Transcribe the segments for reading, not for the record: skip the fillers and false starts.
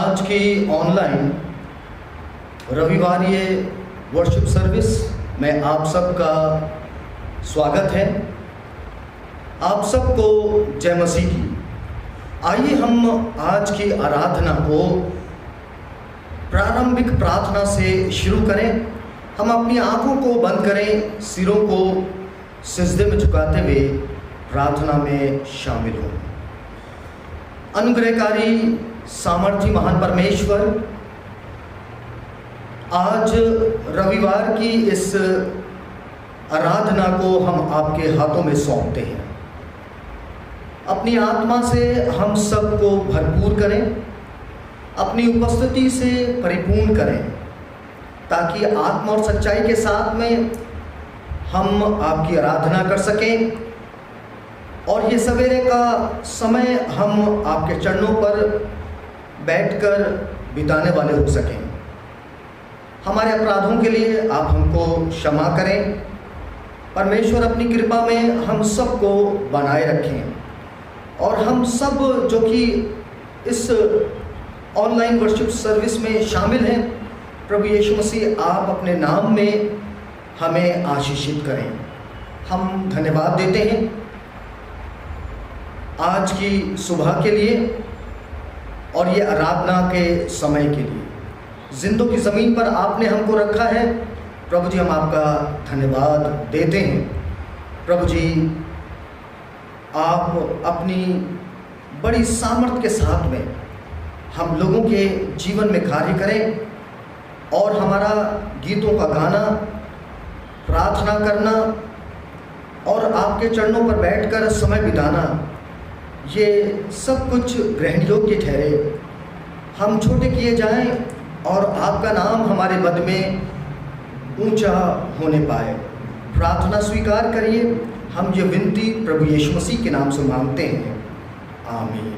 आज की online रविवारीय worship service में आप सबका स्वागत है। आप सबको जय मसीह की। आइए हम आज की आराधना को प्रारंभिक प्रार्थना से शुरू करें। हम अपनी आंखों को बंद करें, सिरों को सिजदे में झुकाते हुए प्रार्थना में शामिल हों। अनुग्रहकारी सामर्थी महान परमेश्वर, आज रविवार की इस आराधना को हम आपके हाथों में सौंपते हैं। अपनी आत्मा से हम सबको भरपूर करें, अपनी उपस्थिति से परिपूर्ण करें, ताकि आत्मा और सच्चाई के साथ में हम आपकी आराधना कर सकें और ये सवेरे का समय हम आपके चरणों पर बैठकर बिताने वाले हो सकें। हमारे अपराधों के लिए आप हमको क्षमा करें। परमेश्वर अपनी कृपा में हम सबको बनाए रखें और हम सब जो कि इस ऑनलाइन वर्शिप सर्विस में शामिल हैं, प्रभु यीशु मसीह आप अपने नाम में हमें आशीषित करें। हम धन्यवाद देते हैं आज की सुबह के लिए और ये आराधना के समय के लिए। जिंदों की ज़मीन पर आपने हमको रखा है। प्रभु जी, हम आपका धन्यवाद देते हैं। प्रभु जी, आप अपनी बड़ी सामर्थ के साथ में हम लोगों के जीवन में कार्य करें और हमारा गीतों का गाना, प्रार्थना करना और आपके चरणों पर बैठकर समय बिताना, ये सब कुछ ग्रहण योग्य ठहरे। हम छोटे किए जाएं और आपका नाम हमारे मध्य में ऊंचा होने पाए। प्रार्थना स्वीकार करिए। हम ये विनती प्रभु यीशु मसीह के नाम से मांगते हैं, आमीन।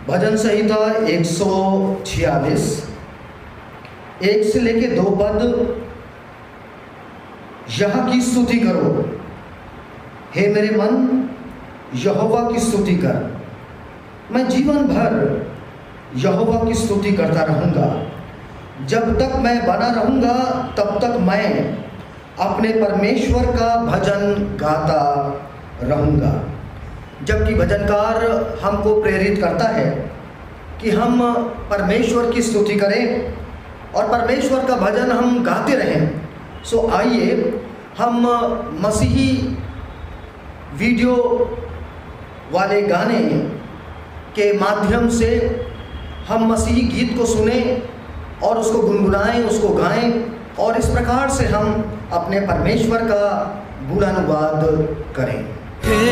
भजन संहिता 146 1 से लेके 2 पद। यहोवा की स्तुति करो, हे मेरे मन, यहोवा की स्तुति कर। मैं जीवन भर यहोवा की स्तुति करता रहूँगा। जब तक मैं बना रहूँगा तब तक मैं अपने परमेश्वर का भजन गाता रहूँगा। जबकि भजनकार हमको प्रेरित करता है कि हम परमेश्वर की स्तुति करें और परमेश्वर का भजन हम गाते रहें। सो आइए हम मसीही वीडियो वाले गाने के माध्यम से हम मसीही गीत को सुने और उसको गुनगुनाएं, उसको गाएं और इस प्रकार से हम अपने परमेश्वर का गुणानुवाद करें। हे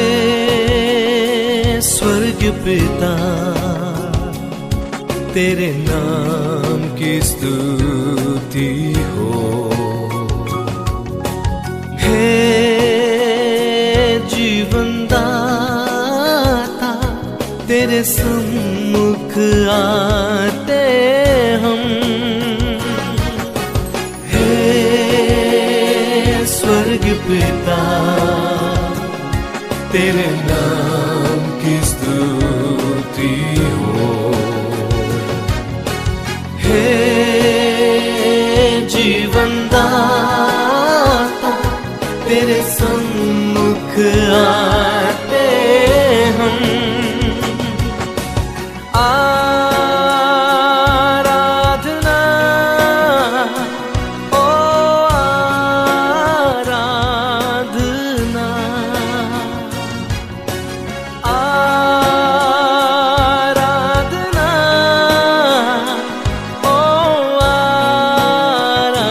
स्वर्ग पिता, तेरे नाम की स्तुति हो। हे जीवनदाता, तेरे सम्मुख आते हम। हे स्वर्ग पिता, तेरे नाम की स्तुति हो। हे जीवनदाता, तेरे सम्मुख आते हम। आराधना, ओ आराधना, आराधना, ओ आराधना।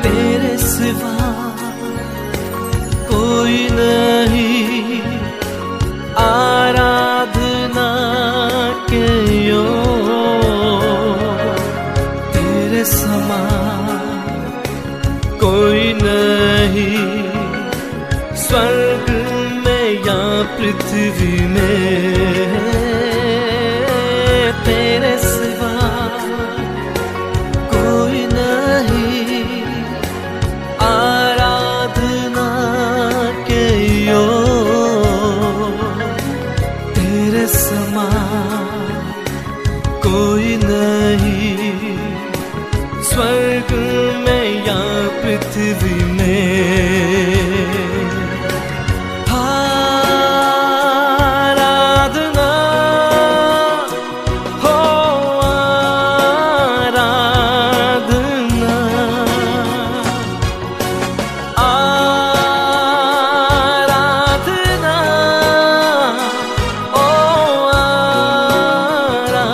तेरे सिवा कोई नहीं, आराधना के योग्य। कोई नहीं स्वर्ग में या पृथ्वी में तेरे सिवा कोई नहीं आराधना के योग्य तेरे समान कोई नहीं स्वर्ग में या पृथ्वी में आराधना हो आराधना आराधना ओ आराधना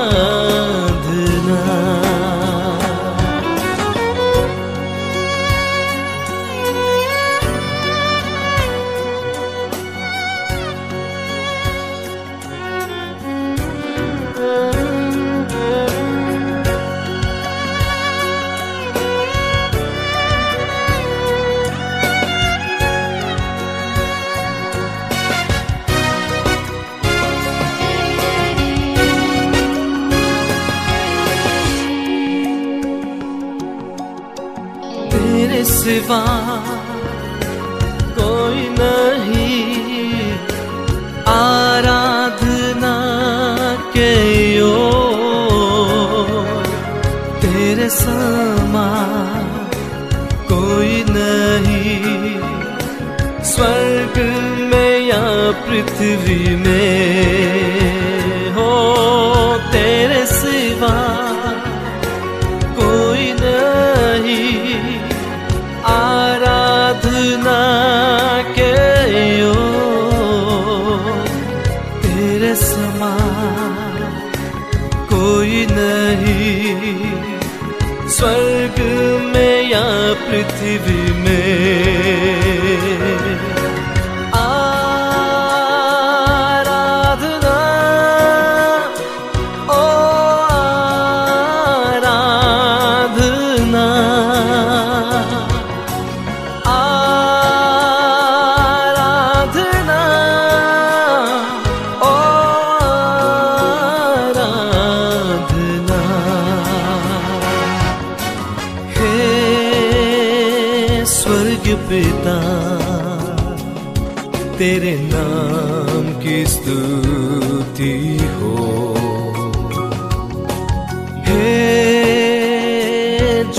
तेरे सिवा कोई नहीं आराधना के योग्य तेरे समान कोई नहीं स्वर्ग में या पृथ्वी में हो तेरे सिवा कोई नहीं आराधना के योग्य तेरे समान कोई नहीं स्वर्ग में या पृथ्वी में आराधना ओ आराधना आराधना ओ आराधना हे स्वर्ग पिता तेरे नाम की स्तुति हो हे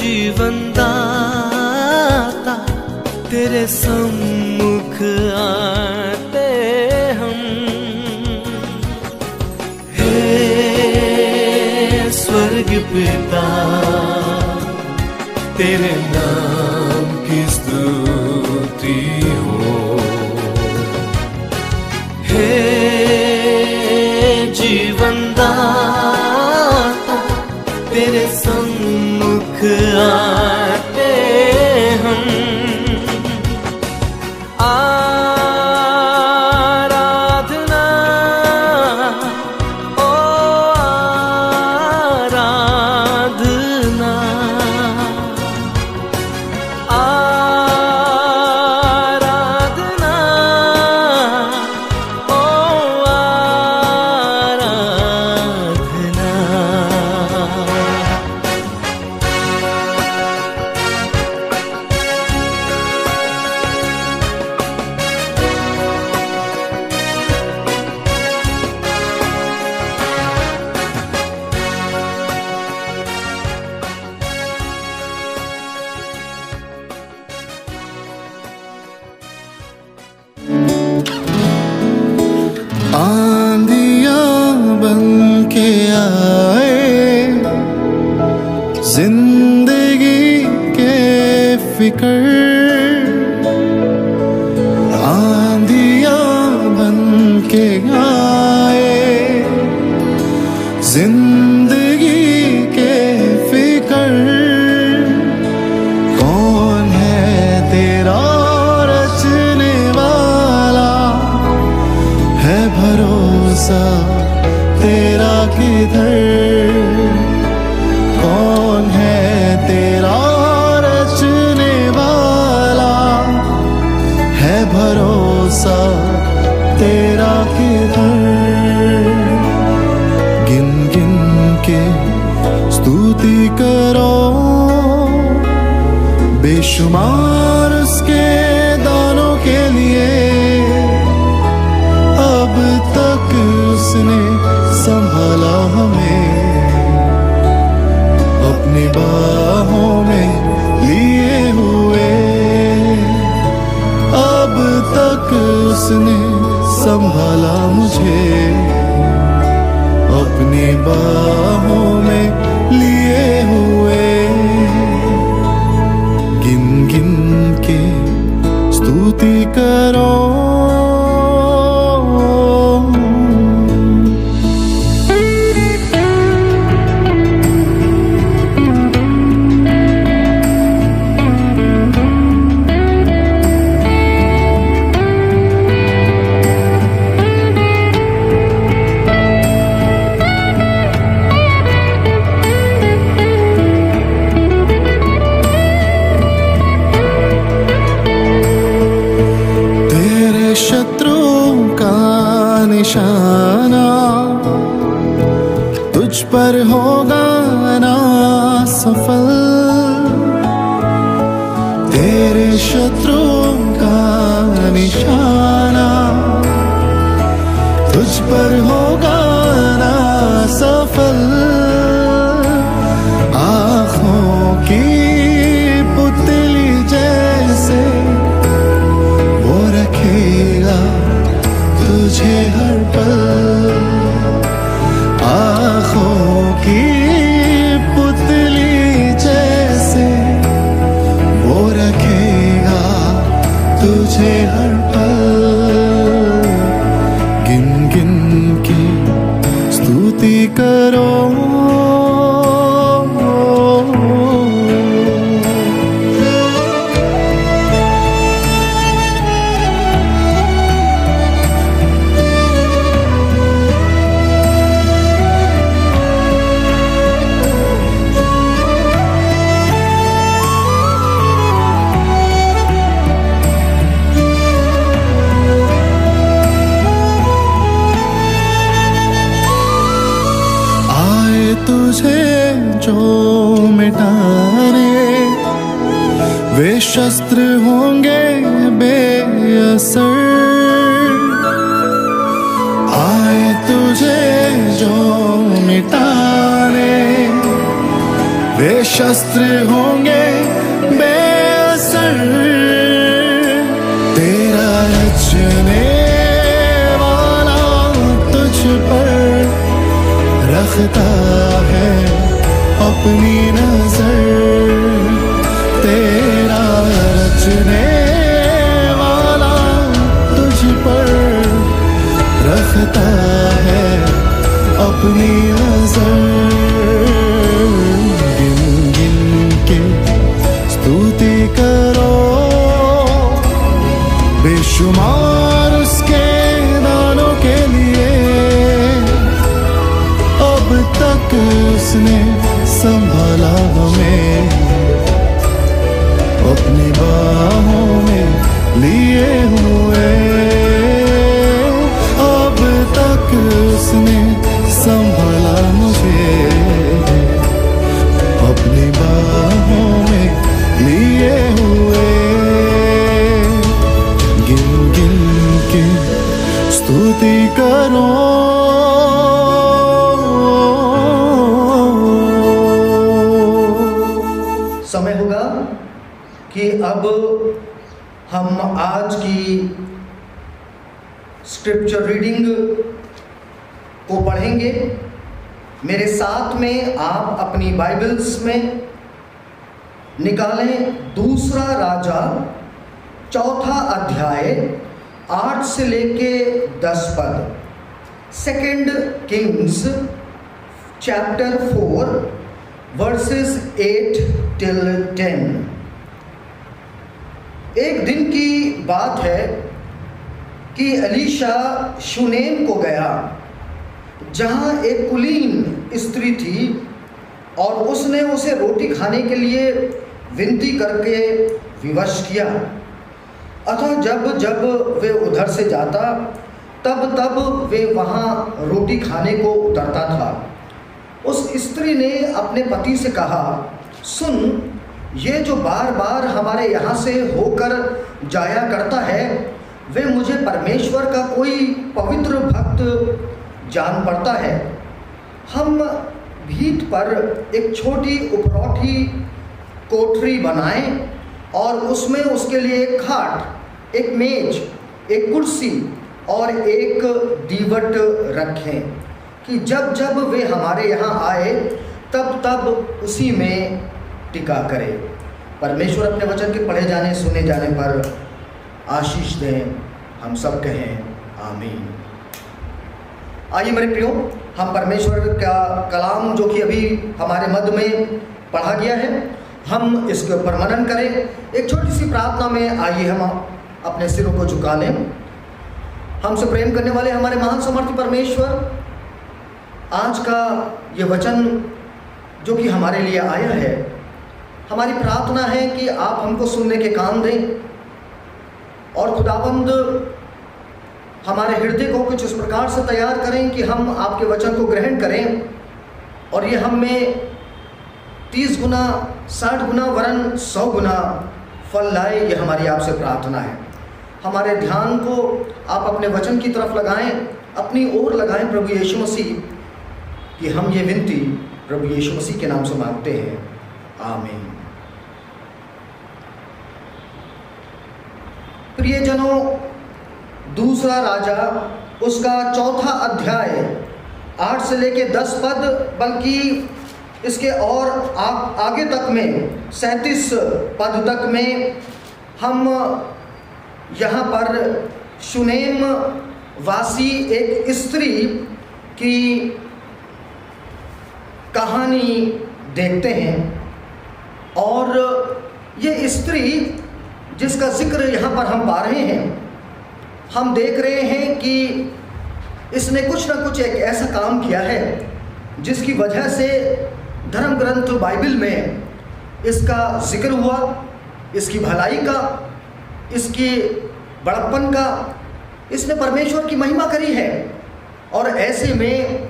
जीवन दाता तेरे सम्मुख आते हम हे स्वर्ग पिता तेरे नाम की स्तुति हो हे जीवन दाता तेरे सम्मुख आते हम आराधना ओ आराधना आराधना ओ आराधना आंधियां बन के आए जिंदगी के फिकर आंधियां बन के आए जिंदगी के फिकर कौन है तेरा रचने वाला है भरोसा तेरा किधर कौन है तेरा रचने वाला भरोसा तेरा किधर। गिन गिन के स्तुति करो बेशुमार उसके दानों के लिए। अब तक उसने संभाला हमें, अपनी बाहों में लिए हुए। अब तक उसने संभाला मुझे, अपनी बाहों में लिए हुए। गिन गिन के स्तुति करो। निशाना तुझ पर होगा ना सफल। तेरे शत्रुओं का निशाना तुझ पर होगा ना सफल। आँखों की पुतली जैसे वो रखेगा तुझे हर पल। आँखों की पुतली जैसे वो रखेगा तुझे हर पल। गिन गिन के स्तुति करो। तुझे जो मिटाने वे शस्त्र होंगे बेअसर। आए तुझे जो मिटाने वे शस्त्र होंगे बेअसर। तेरा रचने वाला तुझ पर रखता है अपनी नजर। तेरा रचने वाला तुझ पर रखता है अपनी नजर। गिन गिन के स्तुति करो बेशुमार उसके दानों के लिए। अब तक उसने संभाला हमें, अपनी बाहों में लिए हुए। अब तक उसने संभाला मुझे, अपनी बाहों में लिए हुए। गिन गिन के स्तुति करो। समय होगा कि अब हम आज की स्क्रिप्चर रीडिंग को पढ़ेंगे। मेरे साथ में आप अपनी बाइबल्स में निकालें दूसरा राजा 4 अध्याय 8 से लेके 10 पद। 2 किंग्स चैप्टर 4 वर्सेस 8 till 10। एक दिन की बात है कि एलीशा शूनेम को गया, जहां एक कुलीन स्त्री थी, और उसने उसे रोटी खाने के लिए विनती करके विवश किया। अतः जब जब वे उधर से जाता तब तब वे वहाँ रोटी खाने को उतरता था। उस स्त्री ने अपने पति से कहा, सुन, ये जो बार बार हमारे यहाँ से होकर जाया करता है, वे मुझे परमेश्वर का कोई पवित्र भक्त जान पड़ता है। हम भीत पर एक छोटी उपरौठी कोठरी बनाएं और उसमें उसके लिए एक खाट, एक मेज, एक कुर्सी और एक दीवट रखें कि जब जब वे हमारे यहाँ आए तब तब उसी में टिका करे। परमेश्वर अपने वचन के पढ़े जाने सुने जाने पर आशीष दें। हम सब कहें आमीन। आइए मेरे प्रियो, हम परमेश्वर का कलाम जो कि अभी हमारे मध्य में पढ़ा गया है, हम इसके ऊपर मनन करें। एक छोटी सी प्रार्थना में आइए हम अपने सिरों को झुका लें। हमसे प्रेम करने वाले हमारे महान समर्थी परमेश्वर, आज का ये वचन जो कि हमारे लिए आया है, हमारी प्रार्थना है कि आप हमको सुनने के कान दें और खुदाबंद हमारे हृदय को कुछ इस प्रकार से तैयार करें कि हम आपके वचन को ग्रहण करें और ये हम में 30 गुना, 60 गुना, वरन 100 गुना फल लाए। ये हमारी आपसे प्रार्थना है। हमारे ध्यान को आप अपने वचन की तरफ लगाएं, अपनी ओर लगाएं प्रभु यीशु मसीह, कि हम ये विनती प्रभु यीशु मसीह के नाम से मांगते हैं, आमीन। प्रियजनों, दूसरा राजा उसका 4था अध्याय 8 से लेके 10 पद, बल्कि इसके और आगे तक में 37 पद तक में हम यहाँ पर शुनेम वासी एक स्त्री की कहानी देखते हैं। और ये स्त्री जिसका जिक्र यहाँ पर हम पा रहे हैं, हम देख रहे हैं कि इसने कुछ ना कुछ एक ऐसा काम किया है जिसकी वजह से धर्म ग्रंथ बाइबल में इसका जिक्र हुआ, इसकी भलाई का, इसकी बड़प्पन का। इसने परमेश्वर की महिमा करी है। और ऐसे में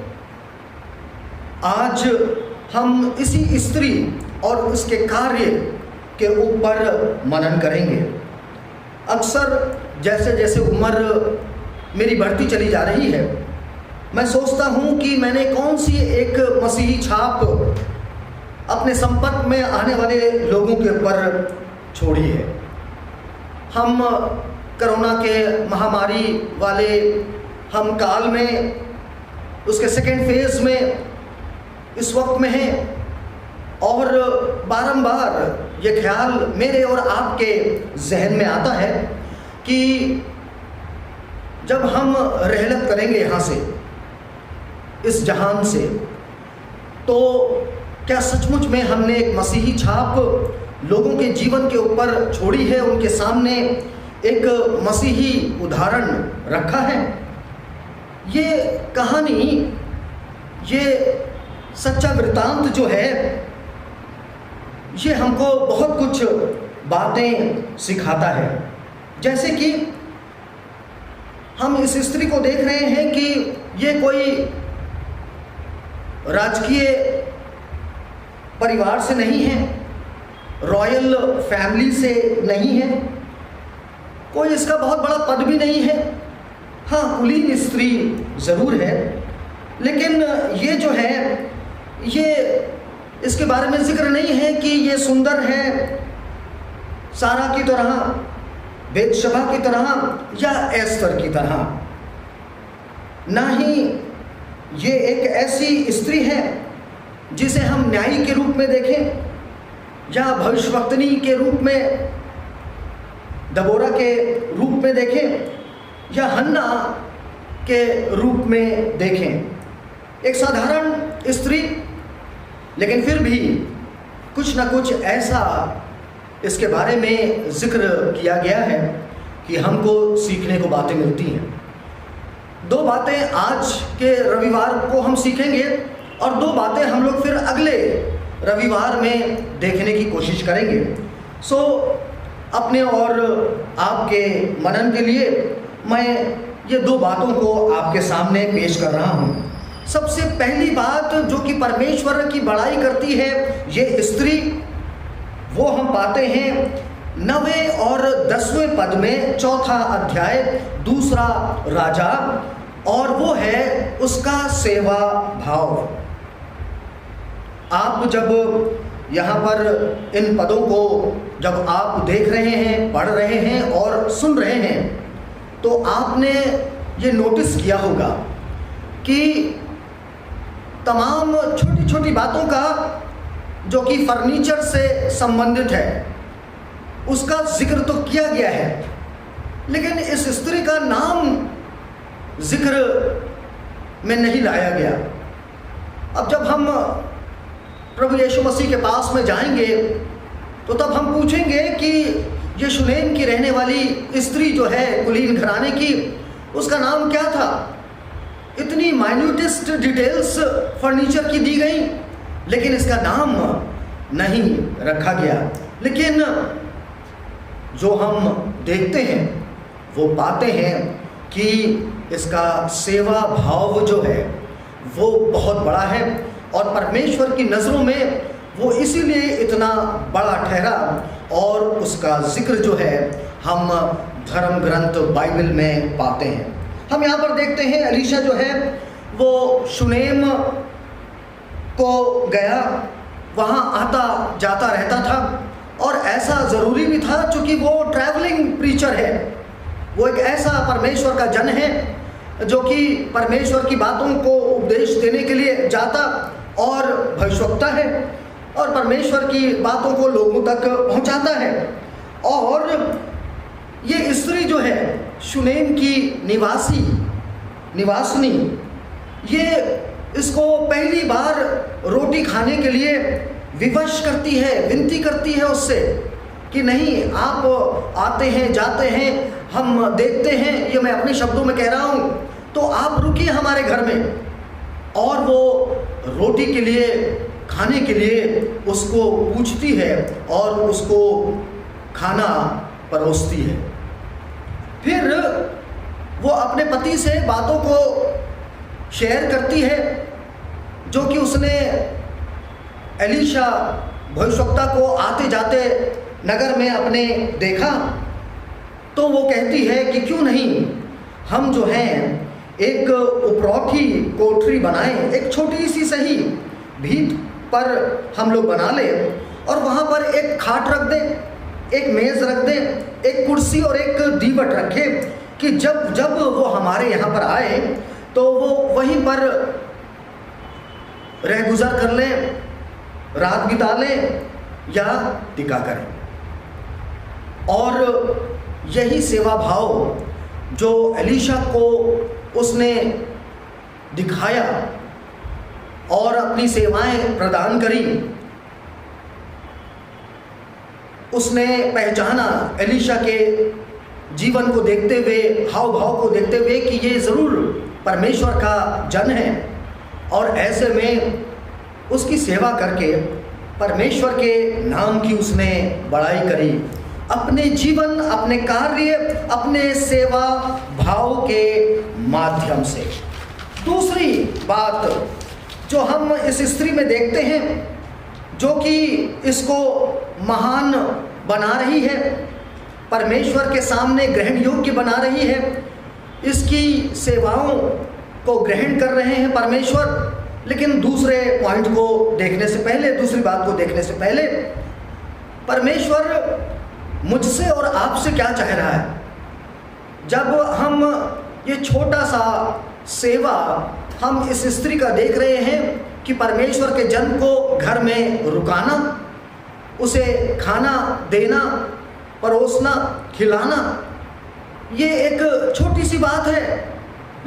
आज हम इसी स्त्री और उसके कार्य के ऊपर मनन करेंगे। अक्सर जैसे जैसे उम्र मेरी बढ़ती चली जा रही है, मैं सोचता हूँ कि मैंने कौन सी एक मसीही छाप अपने संपर्क में आने वाले लोगों के ऊपर छोड़ी है। हम कोरोना के महामारी वाले हम काल में, उसके सेकेंड फेज में इस वक्त में हैं और बारंबार ये ख्याल मेरे और आपके जहन में आता है कि जब हम रहलत करेंगे यहाँ से, इस जहान से, तो क्या सचमुच में हमने एक मसीही छाप लोगों के जीवन के ऊपर छोड़ी है, उनके सामने एक मसीही उदाहरण रखा है। ये कहानी, ये सच्चा वृत्तांत जो है, ये हमको बहुत कुछ बातें सिखाता है। जैसे कि हम इस स्त्री को देख रहे हैं कि ये कोई राजकीय परिवार से नहीं है, रॉयल फैमिली से नहीं है, कोई इसका बहुत बड़ा पद भी नहीं है। हाँ, कुलीन स्त्री ज़रूर है, लेकिन ये जो है, ये इसके बारे में जिक्र नहीं है कि ये सुंदर है सारा की तरह, बेतशबा की तरह या एस्तर की तरह। ना ही ये एक ऐसी स्त्री है जिसे हम न्यायी के रूप में देखें या भविष्यवक्तनी के रूप में, दबोरा के रूप में देखें या हन्ना के रूप में देखें। एक साधारण स्त्री, लेकिन फिर भी कुछ ना कुछ ऐसा इसके बारे में जिक्र किया गया है कि हमको सीखने को बातें मिलती हैं। 2 बातें आज के रविवार को हम सीखेंगे और 2 बातें हम लोग फिर अगले रविवार में देखने की कोशिश करेंगे। सो अपने और आपके मनन के लिए मैं ये दो बातों को आपके सामने पेश कर रहा हूँ। सबसे पहली बात जो कि परमेश्वर की बड़ाई करती है ये स्त्री, वो हम पाते हैं 9वें और 10वें पद में 4था अध्याय 2 राजा, और वो है उसका सेवा भाव। आप जब यहाँ पर इन पदों को जब आप देख रहे हैं, पढ़ रहे हैं और सुन रहे हैं, तो आपने ये नोटिस किया होगा कि तमाम छोटी छोटी बातों का जो कि फर्नीचर से संबंधित है उसका जिक्र तो किया गया है, लेकिन इस स्त्री का नाम जिक्र में नहीं लाया गया। अब जब हम प्रभु यीशु मसीह के पास में जाएंगे तो तब हम पूछेंगे कि ये शूनेम की रहने वाली स्त्री जो है कुलीन घराने की, उसका नाम क्या था। इतनी माइन्यूटेस्ट डिटेल्स फर्नीचर की दी गई, लेकिन इसका नाम नहीं रखा गया। लेकिन जो हम देखते हैं वो पाते हैं कि इसका सेवा भाव जो है वो बहुत बड़ा है, और परमेश्वर की नज़रों में वो इसीलिए इतना बड़ा ठहरा, और उसका जिक्र जो है हम धर्म ग्रंथ बाइबल में पाते हैं। हम यहाँ पर देखते हैं एलीशा जो है वो शूनेम को गया, वहाँ आता जाता रहता था, और ऐसा ज़रूरी भी था क्योंकि वो ट्रैवलिंग प्रीचर है। वो एक ऐसा परमेश्वर का जन है जो कि परमेश्वर की बातों को उपदेश देने के लिए जाता और भविष्यवक्ता है, और परमेश्वर की बातों को लोगों तक पहुंचाता है। और ये स्त्री जो है शूनेम की निवासिनी, ये इसको पहली बार रोटी खाने के लिए विवश करती है, विनती करती है उससे कि नहीं, आप आते हैं जाते हैं, हम देखते हैं, ये मैं अपने शब्दों में कह रहा हूँ, तो आप रुकिए हमारे घर में। और वो रोटी के लिए, खाने के लिए उसको पूछती है और उसको खाना परोसती है। फिर वो अपने पति से बातों को शेयर करती है जो कि उसने एलीशा भविष्यवक्ता को आते जाते नगर में अपने देखा। तो वो कहती है कि क्यों नहीं हम जो हैं एक उपरौठी कोठरी बनाएं, एक छोटी सी सही भीत पर हम लोग बना लें, और वहाँ पर एक खाट रख दें, एक मेज़ रख दें, एक कुर्सी और एक दीवट रखें कि जब जब वो हमारे यहाँ पर आए तो वो वहीं पर रह गुजर कर लें, रात बिता लें या टिका करें। और यही सेवा भाव जो एलीशा को उसने दिखाया और अपनी सेवाएं प्रदान करी, उसने पहचाना एलीशा के जीवन को देखते हुए, हाव भाव को देखते हुए कि ये ज़रूर परमेश्वर का जन है, और ऐसे में उसकी सेवा करके परमेश्वर के नाम की उसने बड़ाई करी अपने जीवन, अपने कार्य, अपने सेवा भाव के माध्यम से। दूसरी बात जो हम इस स्त्री में देखते हैं, जो कि इसको महान बना रही है, परमेश्वर के सामने ग्रहण योग्य बना रही है, इसकी सेवाओं को ग्रहण कर रहे हैं परमेश्वर। लेकिन दूसरे पॉइंट को देखने से पहले, दूसरी बात को देखने से पहले, परमेश्वर मुझसे और आपसे क्या चाह रहा है। जब हम ये छोटा सा सेवा हम इस स्त्री का देख रहे हैं कि परमेश्वर के जन को घर में रुकाना, उसे खाना देना, परोसना, खिलाना, ये एक छोटी सी बात है।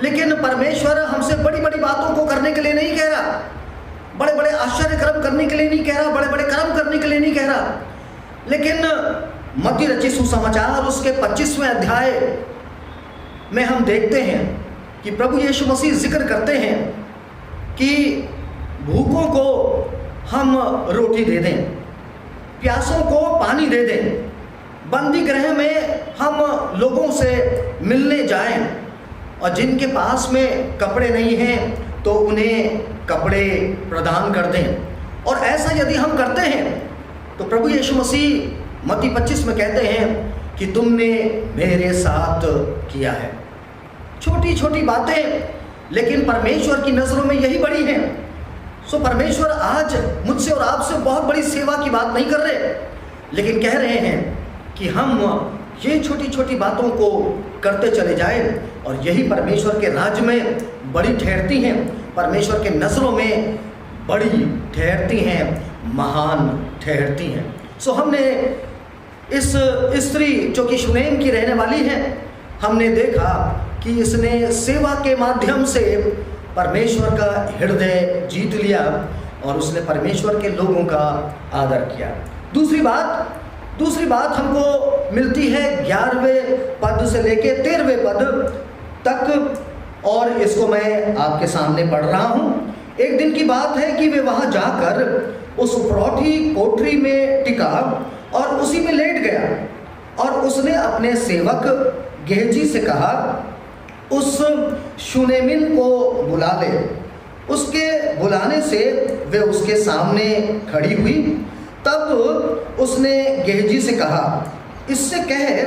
लेकिन परमेश्वर हमसे बड़ी बड़ी बातों को करने के लिए नहीं कह रहा, बड़े बड़े आश्चर्य कर्म करने के लिए नहीं कह रहा, बड़े बड़े कर्म करने के लिए नहीं कह रहा। लेकिन मत्ती रचित सुसमाचार उसके 25वें अध्याय में हम देखते हैं कि प्रभु यीशु मसीह जिक्र करते हैं कि भूखों को हम रोटी दे दें, प्यासों को पानी दे दें, बंदी गृह में हम लोगों से मिलने जाएं और जिनके पास में कपड़े नहीं हैं तो उन्हें कपड़े प्रदान कर दें। और ऐसा यदि हम करते हैं तो प्रभु यीशु मसीह मत्ती 25 में कहते हैं कि तुमने मेरे साथ किया है। छोटी छोटी बातें, लेकिन परमेश्वर की नज़रों में यही बड़ी हैं। सो परमेश्वर आज मुझसे और आपसे बहुत बड़ी सेवा की बात नहीं कर रहे, लेकिन कह रहे हैं कि हम ये छोटी छोटी बातों को करते चले जाएं और यही परमेश्वर के राज्य में बड़ी ठहरती हैं, परमेश्वर के नज़रों में बड़ी ठहरती हैं, महान ठहरती हैं। सो हमने इस स्त्री जो कि शूनेम की रहने वाली है, हमने देखा कि इसने सेवा के माध्यम से परमेश्वर का हृदय जीत लिया और उसने परमेश्वर के लोगों का आदर किया। दूसरी बात हमको मिलती है 11वें पद से लेके 13वें पद तक, और इसको मैं आपके सामने पढ़ रहा हूँ। एक दिन की बात है कि वे वहाँ जाकर उस उपरौठी कोठरी में टिका और उसी में लेट गया, और उसने अपने सेवक गेहजी से कहा, उस शूनेमिन को बुला ले। उसके बुलाने से वे उसके सामने खड़ी हुई। तब उसने गेहजी से कहा, इससे कहे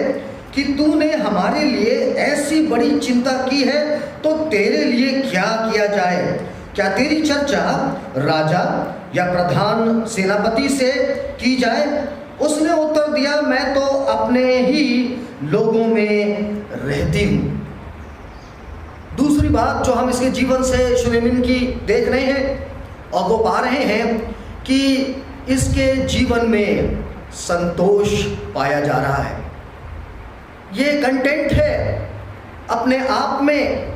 कि तूने हमारे लिए ऐसी बड़ी चिंता की है तो तेरे लिए क्या किया जाए? क्या तेरी चर्चा राजा या प्रधान सेनापति से की जाए? उसने उत्तर दिया, मैं तो अपने ही लोगों में रहती हूँ। दूसरी बात जो हम इसके जीवन से शूनेमिन की देख रहे हैं और वो पा रहे हैं कि इसके जीवन में संतोष पाया जा रहा है। ये कंटेंट है अपने आप में।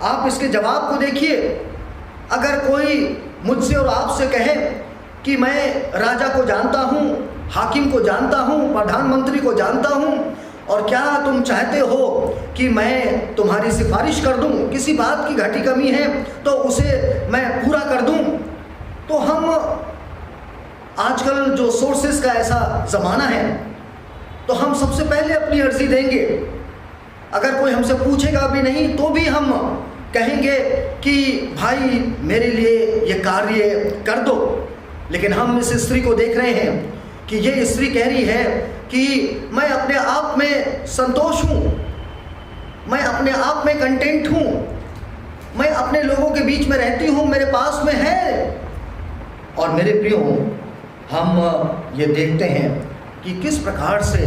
आप इसके जवाब को देखिए। अगर कोई मुझसे और आपसे कहे कि मैं राजा को जानता हूँ, हाकिम को जानता हूँ, प्रधानमंत्री को जानता हूँ, और क्या तुम चाहते हो कि मैं तुम्हारी सिफारिश कर दूं, किसी बात की घटी कमी है तो उसे मैं पूरा कर दूं, तो हम आजकल जो सोर्सेस का ऐसा ज़माना है तो हम सबसे पहले अपनी अर्जी देंगे। अगर कोई हमसे पूछेगा भी नहीं तो भी हम कहेंगे कि भाई मेरे लिए ये कार्य कर दो। लेकिन हम इस स्त्री को देख रहे हैं कि ये स्त्री कह रही है कि मैं अपने आप में संतोष हूँ, मैं अपने आप में कंटेंट हूँ, मैं अपने लोगों के बीच में रहती हूँ, मेरे पास में है। और मेरे प्रियो, हम ये देखते हैं कि किस प्रकार से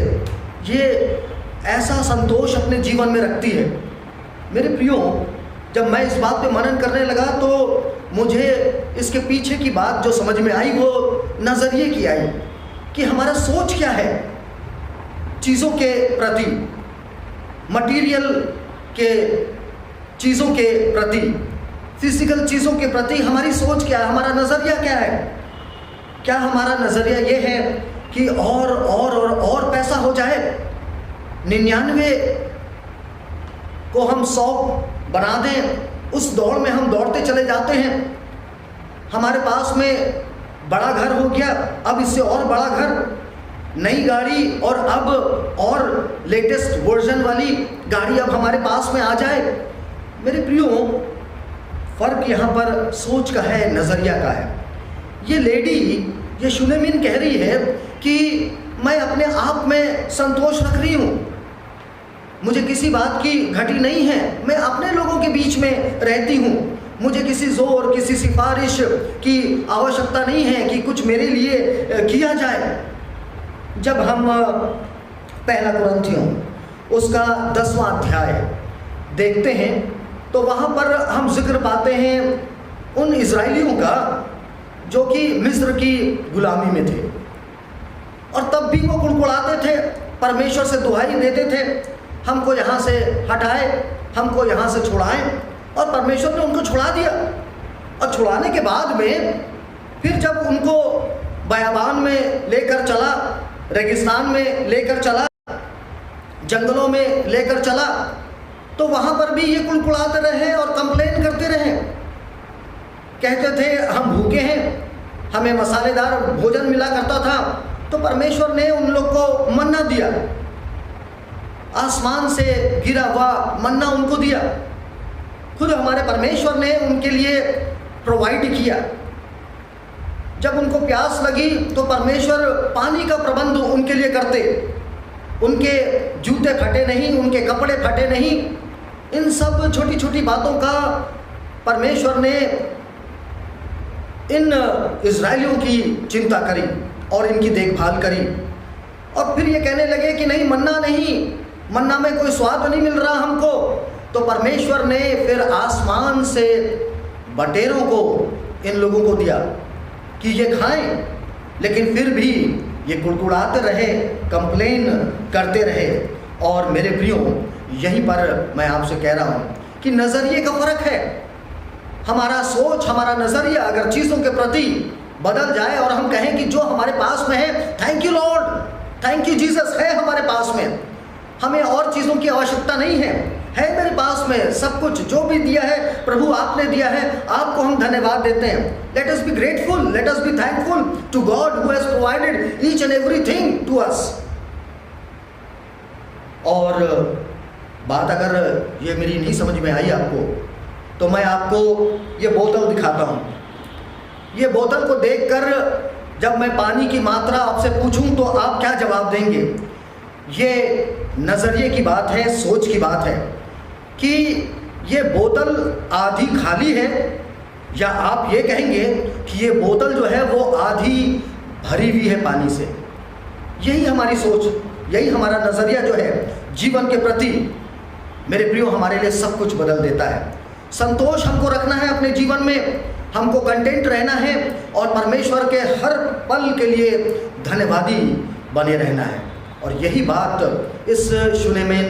ये ऐसा संतोष अपने जीवन में रखती है। मेरे प्रियो, जब मैं इस बात पे मनन करने लगा तो मुझे इसके पीछे की बात जो समझ में आई वो नज़रिए की आई कि हमारा सोच क्या है चीज़ों के प्रति, मटीरियल के चीज़ों के प्रति, फिजिकल चीज़ों के प्रति हमारी सोच क्या है, हमारा नज़रिया क्या है। क्या हमारा नज़रिया ये है कि और पैसा हो जाए, 99 को हम 100 बना दें, उस दौड़ में हम दौड़ते चले जाते हैं। हमारे पास में बड़ा घर हो गया, अब इससे और बड़ा घर, नई गाड़ी, और अब और लेटेस्ट वर्जन वाली गाड़ी अब हमारे पास में आ जाए। मेरे प्रियो, फ़र्क यहाँ पर सोच का है, नज़रिया का है। ये लेडी, ये शूनेमिन कह रही है कि मैं अपने आप में संतोष रख रही हूँ, मुझे किसी बात की घटी नहीं है, मैं अपने लोगों के बीच में रहती हूँ, मुझे किसी ज़ोर, किसी सिफारिश की आवश्यकता नहीं है कि कुछ मेरे लिए किया जाए। जब हम पहला कुरिन्थियों उसका 10वां अध्याय देखते हैं तो वहाँ पर हम जिक्र पाते हैं उन इज़राइलियों का जो कि मिस्र की गुलामी में थे, और तब भी वो कुड़कुड़ाते थे, परमेश्वर से दुहाई देते थे, हमको यहाँ से हटाए, हमको यहाँ से छुड़ाएं, और परमेश्वर ने उनको छुड़ा दिया। और छुड़ाने के बाद में फिर जब उनको बयाबान में लेकर चला, रेगिस्तान में लेकर चला, जंगलों में लेकर चला, तो वहाँ पर भी ये कुड़कुड़ाते रहे और कंप्लेन करते रहे। कहते थे हम भूखे हैं, हमें मसालेदार भोजन मिला करता था, तो परमेश्वर ने उन लोग को मन्ना दिया, आसमान से गिरा हुआ मन्ना उनको दिया, खुद हमारे परमेश्वर ने उनके लिए प्रोवाइड किया। जब उनको प्यास लगी तो परमेश्वर पानी का प्रबंध उनके लिए करते, उनके जूते फटे नहीं, उनके कपड़े फटे नहीं। इन सब छोटी छोटी बातों का परमेश्वर ने इन इजराइलियों की चिंता करी और इनकी देखभाल करी। और फिर ये कहने लगे कि नहीं, मन्ना नहीं, मन्ना में कोई स्वाद नहीं मिल रहा हमको। तो परमेश्वर ने फिर आसमान से बटेरों को इन लोगों को दिया कि ये खाएं, लेकिन फिर भी ये कुड़कुड़ाते रहे, कंप्लेन करते रहे। और मेरे प्रियो, यहीं पर मैं आपसे कह रहा हूँ कि नज़रिए का फ़र्क है। हमारा सोच, हमारा नज़रिया अगर चीज़ों के प्रति बदल जाए और हम कहें कि जो हमारे पास में है, thank you Lord, thank you Jesus, है हमारे पास में, हमें और चीज़ों की आवश्यकता नहीं है मेरे पास में सब कुछ, जो भी दिया है प्रभु आपने दिया है, आपको हम धन्यवाद देते हैं। Let us be grateful, let us be thankful to God who has provided each and everything to us. और बात अगर ये मेरी नहीं समझ में आई आपको, तो मैं आपको ये बोतल दिखाता हूँ। ये बोतल को देखकर जब मैं पानी की मात्रा आपसे पूछूं तो आप क्या जवाब देंगे? ये नज़रिए की बात है, सोच की बात है कि ये बोतल आधी खाली है, या आप ये कहेंगे कि ये बोतल जो है वो आधी भरी हुई है पानी से। यही हमारी सोच, यही हमारा नज़रिया जो है जीवन के प्रति, मेरे प्रियो, हमारे लिए सब कुछ बदल देता है। संतोष हमको रखना है अपने जीवन में, हमको कंटेंट रहना है और परमेश्वर के हर पल के लिए धन्यवादी बने रहना है। और यही बात इस शूनेमेन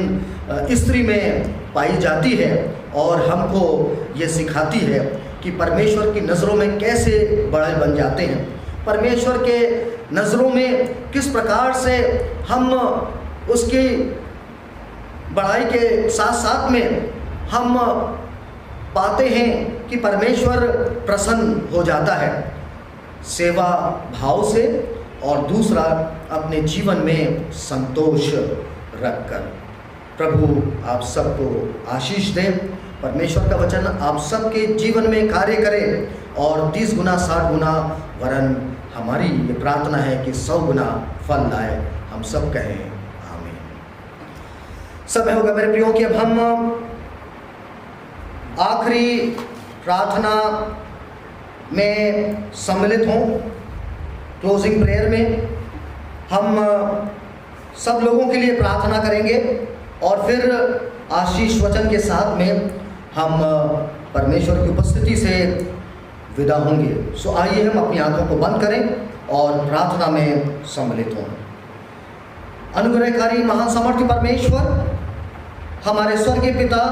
स्त्री में पाई जाती है और हमको ये सिखाती है कि परमेश्वर की नज़रों में कैसे बड़े बन जाते हैं, परमेश्वर के नज़रों में किस प्रकार से हम उसकी बड़ाई के साथ साथ में हम पाते हैं कि परमेश्वर प्रसन्न हो जाता है सेवा भाव से, और दूसरा अपने जीवन में संतोष रखकर। प्रभु आप सबको आशीष दें, परमेश्वर का वचन आप सबके जीवन में कार्य करे और 30 गुना 60 गुना, वरन हमारी ये प्रार्थना है कि 100 गुना फल लाए। हम सब कहें आमीन। समय होगा मेरे प्रियो कि अब हम आखिरी प्रार्थना में सम्मिलित हों। क्लोजिंग प्रेयर में हम सब लोगों के लिए प्रार्थना करेंगे और फिर आशीष वचन के साथ में हम परमेश्वर की उपस्थिति से विदा होंगे। सो आइए हम अपनी आंखों को बंद करें और प्रार्थना में सम्मिलित हों। अनुग्रहकारी महासमर्थी परमेश्वर, हमारे स्वर्गीय पिता,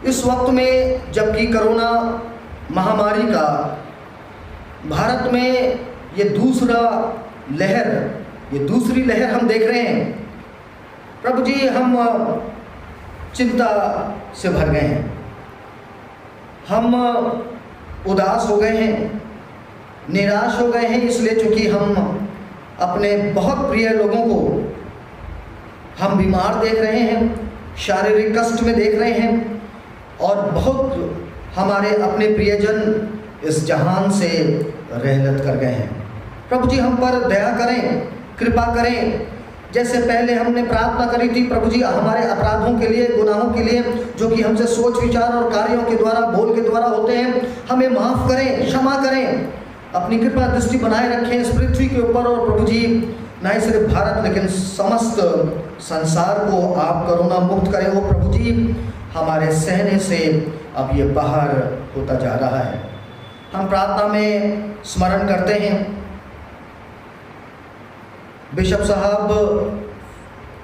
इस वक्त में जबकि कोरोना महामारी का भारत में ये दूसरी लहर हम देख रहे हैं, प्रभु जी, हम चिंता से भर गए हैं, हम उदास हो गए हैं, निराश हो गए हैं, इसलिए चूँकि हम अपने बहुत प्रिय लोगों को हम बीमार देख रहे हैं, शारीरिक कष्ट में देख रहे हैं, और बहुत हमारे अपने प्रियजन इस जहान से रहलत कर गए हैं। प्रभु जी, हम पर दया करें, कृपा करें। जैसे पहले हमने प्रार्थना करी थी प्रभु जी, हमारे अपराधों के लिए, गुनाहों के लिए, जो कि हमसे सोच विचार और कार्यों के द्वारा, बोल के द्वारा होते हैं, हमें माफ़ करें, क्षमा करें, अपनी कृपा दृष्टि बनाए रखें इस पृथ्वी के ऊपर। और प्रभु जी, न ही सिर्फ भारत लेकिन समस्त संसार को आप कोरोना मुक्त करें। वो प्रभु जी, हमारे सहने से अब ये बाहर होता जा रहा है। हम प्रार्थना में स्मरण करते हैं बिशप साहब,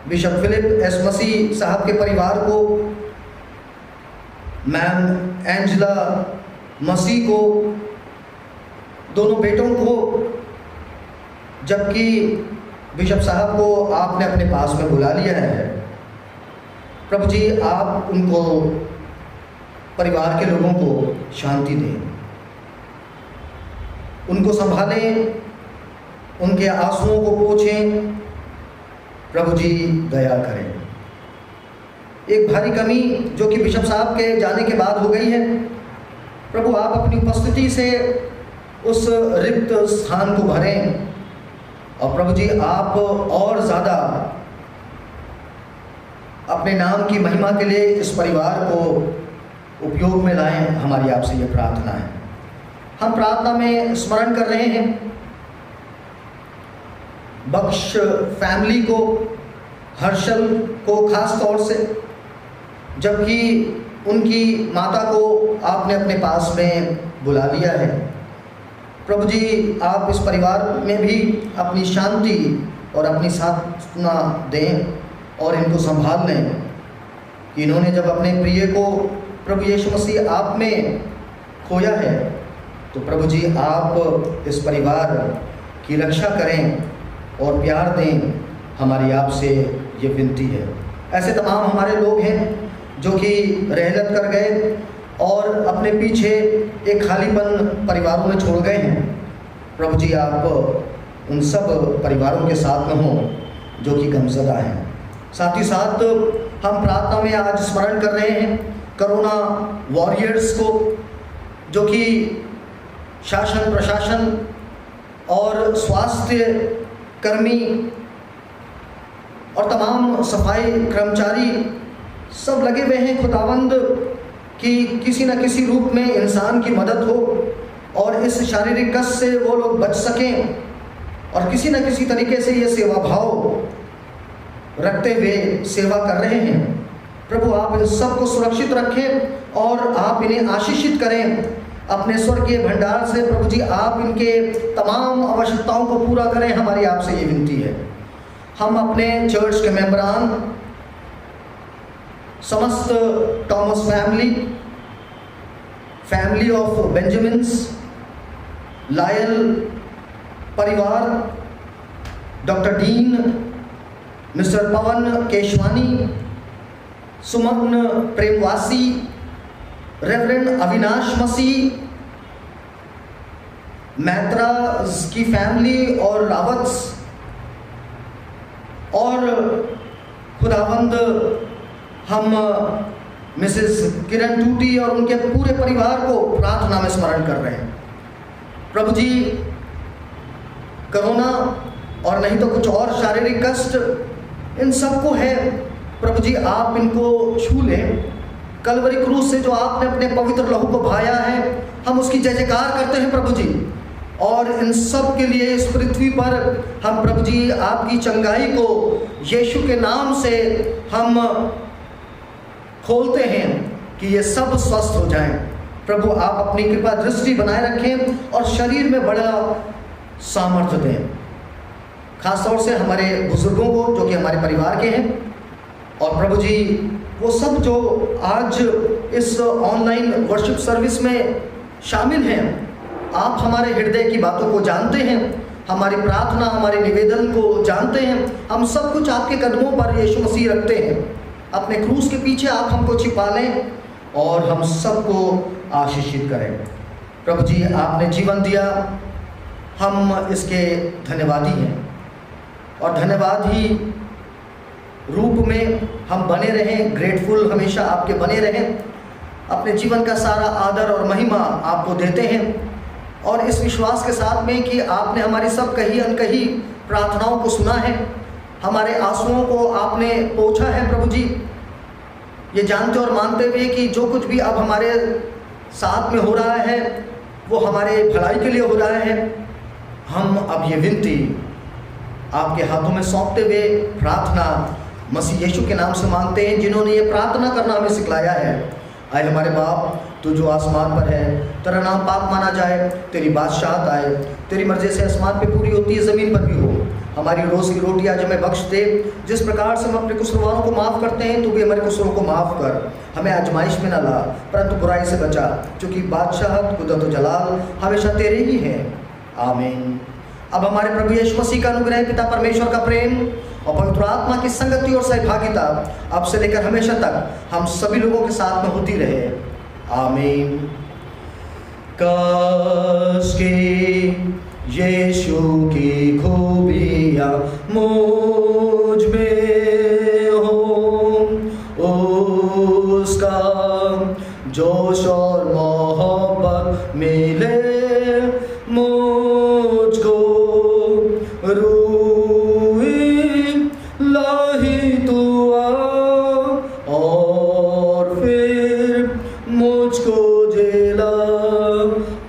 बिशप फिलिप एस मसीह साहब के परिवार को, मैम एंजेला मसीह को, दोनों बेटों को, जबकि बिशप साहब को आपने अपने पास में बुला लिया है। प्रभु जी, आप उनको, परिवार के लोगों को शांति दें, उनको संभालें, उनके आंसुओं को पोंछें, प्रभु जी दया करें। एक भारी कमी जो कि बिशप साहब के जाने के बाद हो गई है, प्रभु आप अपनी उपस्थिति से उस रिक्त स्थान को भरें और प्रभु जी आप और ज़्यादा अपने नाम की महिमा के लिए इस परिवार को उपयोग में लाएं। हमारी आपसे ये प्रार्थना है। हम प्रार्थना में स्मरण कर रहे हैं बख्श फैमिली को, हर्षल को खास तौर से, जबकि उनकी माता को आपने अपने पास में बुला लिया है। प्रभु जी आप इस परिवार में भी अपनी शांति और अपनी साधना दें और इनको संभाल लें कि इन्होंने जब अपने प्रिय को प्रभु यीशु मसीह आप में खोया है, तो प्रभु जी आप इस परिवार की रक्षा करें और प्यार दें। हमारी आपसे ये विनती है। ऐसे तमाम हमारे लोग हैं जो कि रहलत कर गए और अपने पीछे एक खालीपन परिवारों में छोड़ गए हैं। प्रभु जी आप उन सब परिवारों के साथ में हों जो कि गमज़दा हैं। साथ ही साथ हम प्रार्थना में आज स्मरण कर रहे हैं कोरोना वॉरियर्स को, जो कि शासन प्रशासन और स्वास्थ्य कर्मी और तमाम सफाई कर्मचारी सब लगे हुए हैं खुदावंद कि किसी न किसी रूप में इंसान की मदद हो और इस शारीरिक कष्ट से वो लोग बच सकें और किसी न किसी तरीके से ये सेवा भाव रखते हुए सेवा कर रहे हैं। प्रभु आप इन सबको सुरक्षित रखें और आप इन्हें आशीषित करें अपने स्वर्गीय भंडार से। प्रभु जी आप इनके तमाम आवश्यकताओं को पूरा करें। हमारी आपसे ये विनती है। हम अपने चर्च के मेंबरान, समस्त थॉमस फैमिली ऑफ बेंजामिन्स, लायल परिवार, डॉक्टर डीन, मिस्टर पवन केशवानी, सुमन प्रेमवासी, रेवरेंड अविनाश मसीह, मैत्रा की फैमिली और रावत्स, और खुदावंद हम मिसेस किरण टूटी और उनके पूरे परिवार को प्रार्थना में स्मरण कर रहे हैं। प्रभु जी कोरोना और नहीं तो कुछ और शारीरिक कष्ट इन सबको है, प्रभु जी आप इनको छू लें। कलवरी क्रूस से जो आपने अपने पवित्र लहू को बहाया है, हम उसकी जय जयकार करते हैं प्रभु जी। और इन सब के लिए इस पृथ्वी पर हम प्रभु जी आपकी चंगाई को यीशु के नाम से हम खोलते हैं कि ये सब स्वस्थ हो जाएं। प्रभु आप अपनी कृपा दृष्टि बनाए रखें और शरीर में बड़ा सामर्थ्य दें, खासतौर से हमारे बुजुर्गों को जो कि हमारे परिवार के हैं। और प्रभु जी वो सब जो आज इस ऑनलाइन वर्शिप सर्विस में शामिल हैं, आप हमारे हृदय की बातों को जानते हैं, हमारी प्रार्थना हमारे निवेदन को जानते हैं। हम सब कुछ आपके कदमों पर यीशु मसीह रखते हैं। अपने क्रूस के पीछे आप हमको छिपा लें और हम सबको आशीषित करें। प्रभु जी आपने जीवन दिया, हम इसके धन्यवादी हैं और धन्यवाद ही रूप में हम बने रहें, ग्रेटफुल हमेशा आपके बने रहें। अपने जीवन का सारा आदर और महिमा आपको देते हैं और इस विश्वास के साथ में कि आपने हमारी सब कही अनकही प्रार्थनाओं को सुना है, हमारे आंसुओं को आपने पोंछा है। प्रभु जी ये जानते और मानते हुए कि जो कुछ भी अब हमारे साथ में हो रहा है वो हमारे भलाई के लिए हो रहा है, हम अब ये विनती आपके हाथों में सौंपते हुए प्रार्थना मसीह यीशु के नाम से मांगते हैं, जिन्होंने ये प्रार्थना करना हमें सिखलाया है। आए हमारे बाप, तू जो आसमान पर है, तेरा नाम पाक माना जाए, तेरी बादशाहत आए, तेरी मर्जी से आसमान पे पूरी होती है ज़मीन पर भी हो। हमारी रोज़ की रोटी आज हमें बख्श दे, जिस प्रकार से हम अपने कसूरवारों को माफ़ करते हैं, तू भी हमारे कसूरों को माफ़ कर। हमें आजमाइश में न ला, परंतु बुराई से बचा, क्योंकि बादशाहत, कुदरत और जलाल हमेशा तेरे ही हैं। आमीन। अब हमारे प्रभु यीशु मसीह का अनुग्रह, पिता परमेश्वर का प्रेम और पवित्र आत्मा की संगति और सहभागिता अब से लेकर हमेशा तक हम सभी लोगों के साथ में होती रहे। आमीन। काश के यीशु की खूबियाँ मुझ में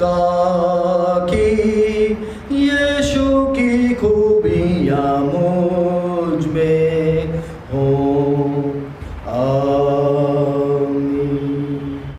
तारा